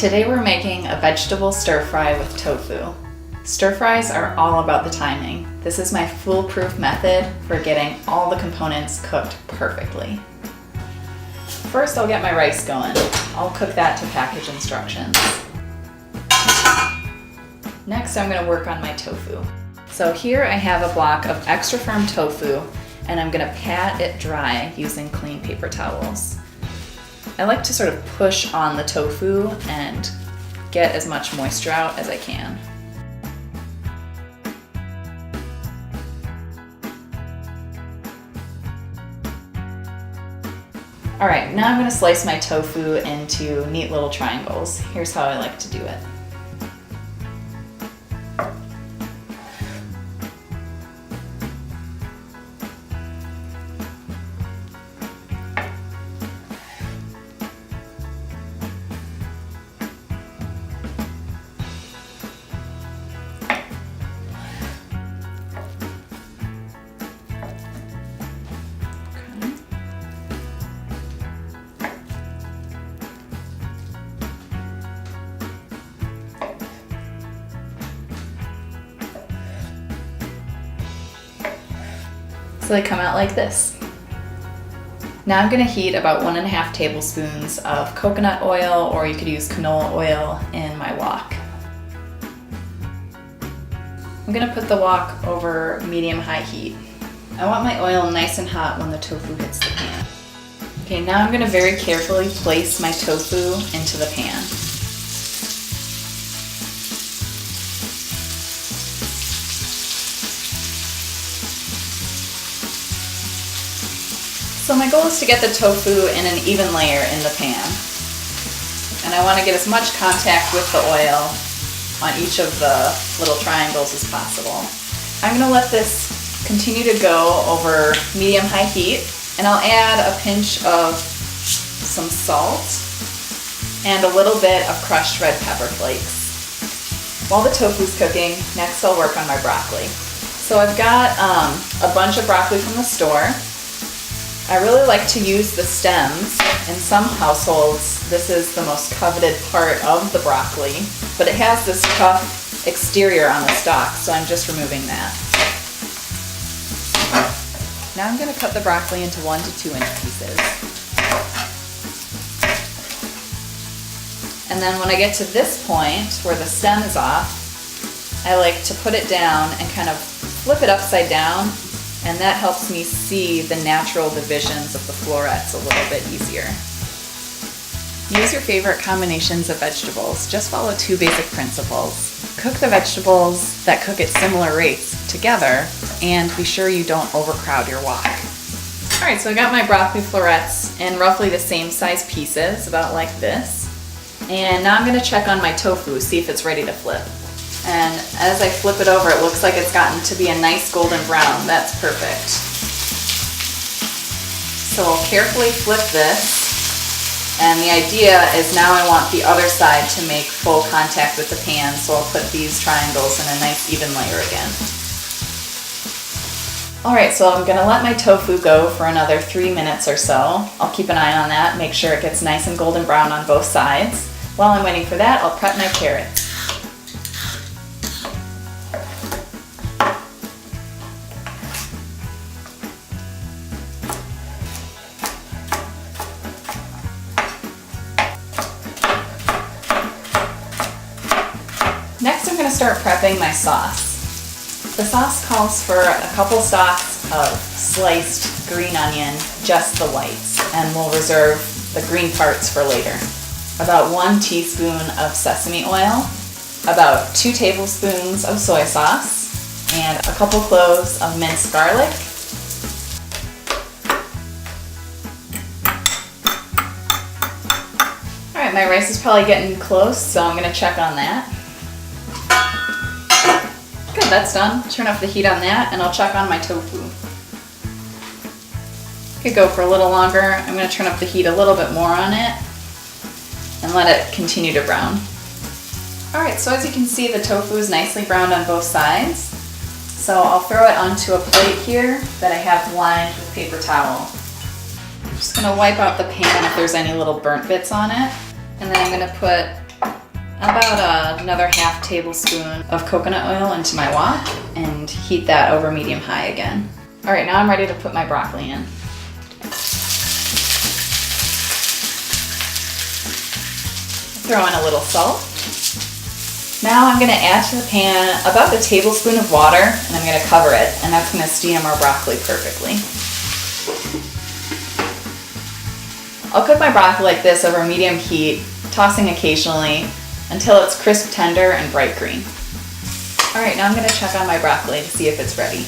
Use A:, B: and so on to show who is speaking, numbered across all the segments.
A: Today we're making a vegetable stir fry with tofu. Stir fries are all about the timing. This is my foolproof method for getting all the components cooked perfectly. First, I'll get my rice going. I'll cook that to package instructions. Next, I'm going to work on my tofu. So here I have a block of extra firm tofu, and I'm going to pat it dry using clean paper towels. I like to sort of push on the tofu and get as much moisture out as I can. Alright, now I'm going to slice my tofu into neat little triangles. Here's how I like to do it. So they come out like this. Now I'm going to heat about 1.5 tablespoons of coconut oil, or you could use canola oil, in my wok. I'm going to put the wok over medium-high heat. I want my oil nice and hot when the tofu hits the pan. Okay, now I'm going to very carefully place my tofu into the pan. So my goal is to get the tofu in an even layer in the pan. And I want to get as much contact with the oil on each of the little triangles as possible. I'm going to let this continue to go over medium-high heat, and I'll add a pinch of some salt and a little bit of crushed red pepper flakes. While the tofu's cooking, next I'll work on my broccoli. So I've got a bunch of broccoli from the store. I really like to use the stems. In some households, this is the most coveted part of the broccoli, but it has this tough exterior on the stalk, so I'm just removing that. Now I'm going to cut the broccoli into 1 to 2 inch pieces. And then when I get to this point where the stem is off, I like to put it down and kind of flip it upside down, and that helps me see the natural divisions of the florets a little bit easier. Use your favorite combinations of vegetables. Just follow 2 basic principles. Cook the vegetables that cook at similar rates together, and be sure you don't overcrowd your wok. Alright, so I got my broccoli florets in roughly the same size pieces, about like this. And now I'm going to check on my tofu, see if it's ready to flip. And as I flip it over, it looks like it's gotten to be a nice golden brown. That's perfect. So I'll carefully flip this. And the idea is now I want the other side to make full contact with the pan, so I'll put these triangles in a nice even layer again. Alright, so I'm going to let my tofu go for another 3 minutes or so. I'll keep an eye on that, make sure it gets nice and golden brown on both sides. While I'm waiting for that, I'll prep my carrots. Next, I'm going to start prepping my sauce. The sauce calls for a couple stalks of sliced green onion, just the whites, and we'll reserve the green parts for later. About 1 teaspoon of sesame oil, about 2 tablespoons of soy sauce, and a couple cloves of minced garlic. Alright, my rice is probably getting close, so I'm going to check on that. Good, that's done. Turn off the heat on that, and I'll check on my tofu. Could go for a little longer. I'm going to turn up the heat a little bit more on it and let it continue to brown. Alright, so as you can see, the tofu is nicely browned on both sides. So I'll throw it onto a plate here that I have lined with paper towel. I'm just going to wipe out the pan if there's any little burnt bits on it. And then I'm going to put About another half tablespoon of coconut oil into my wok and heat that over medium-high again. All right, now I'm ready to put my broccoli in. Throw in a little salt. Now I'm gonna add to the pan about a tablespoon of water and I'm gonna cover it, and that's gonna steam our broccoli perfectly. I'll cook my broccoli like this over medium heat, tossing occasionally until it's crisp, tender, and bright green. All right, now I'm gonna check on my broccoli to see if it's ready.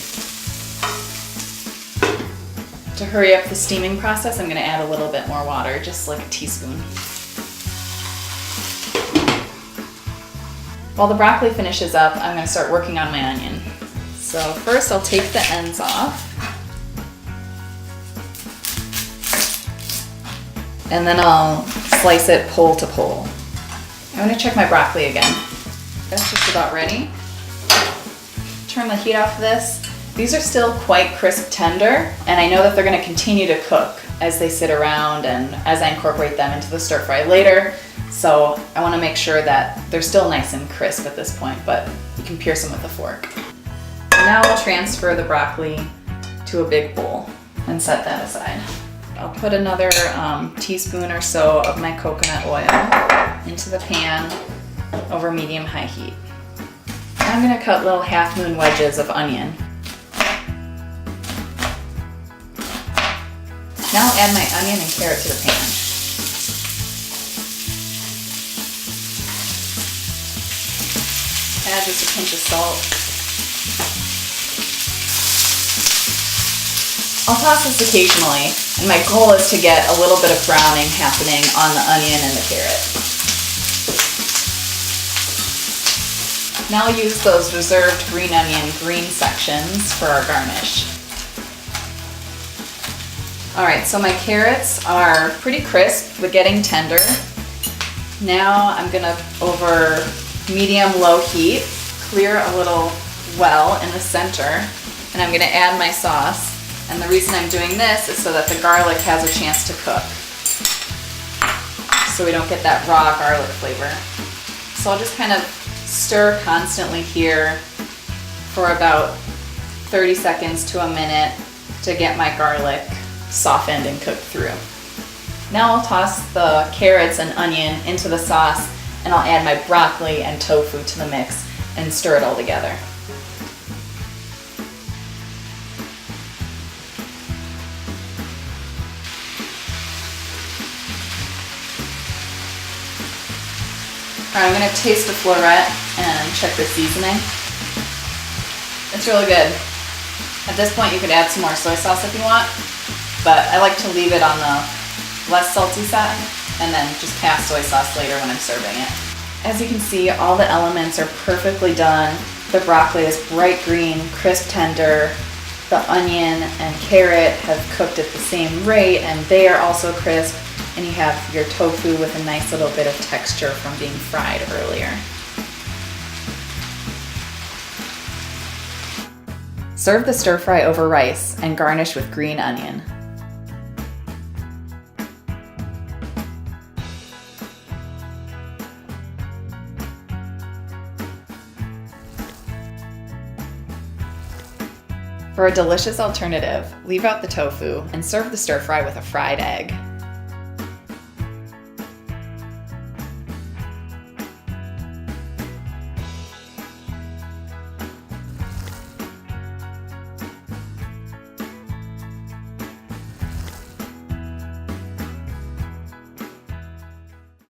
A: To hurry up the steaming process, I'm gonna add a little bit more water, just like a teaspoon. While the broccoli finishes up, I'm gonna start working on my onion. So first I'll take the ends off. And then I'll slice it pole to pole. I'm gonna check my broccoli again. That's just about ready. Turn the heat off of this. These are still quite crisp tender, and I know that they're gonna continue to cook as they sit around and as I incorporate them into the stir fry later. So I wanna make sure that they're still nice and crisp at this point, but you can pierce them with a fork. Now I'll transfer the broccoli to a big bowl and set that aside. I'll put another teaspoon or so of my coconut oil into the pan over medium-high heat. I'm gonna cut little half-moon wedges of onion. Now I'll add my onion and carrot to the pan. Add just a pinch of salt. I'll toss this occasionally, and my goal is to get a little bit of browning happening on the onion and the carrot. Now I'll use those reserved green onion green sections for our garnish. All right, so my carrots are pretty crisp but getting tender. Now I'm gonna, over medium-low heat, clear a little well in the center, and I'm gonna add my sauce. And the reason I'm doing this is so that the garlic has a chance to cook, so we don't get that raw garlic flavor. So I'll just kind of stir constantly here for about 30 seconds to a minute to get my garlic softened and cooked through. Now I'll toss the carrots and onion into the sauce, and I'll add my broccoli and tofu to the mix and stir it all together. All right, I'm gonna taste the floret and check the seasoning. It's really good. At this point, you could add some more soy sauce if you want, but I like to leave it on the less salty side and then just pass soy sauce later when I'm serving it. As you can see, all the elements are perfectly done. The broccoli is bright green, crisp tender. The onion and carrot have cooked at the same rate and they are also crisp. And you have your tofu with a nice little bit of texture from being fried earlier. Serve the stir fry over rice and garnish with green onion. For a delicious alternative, leave out the tofu and serve the stir fry with a fried egg.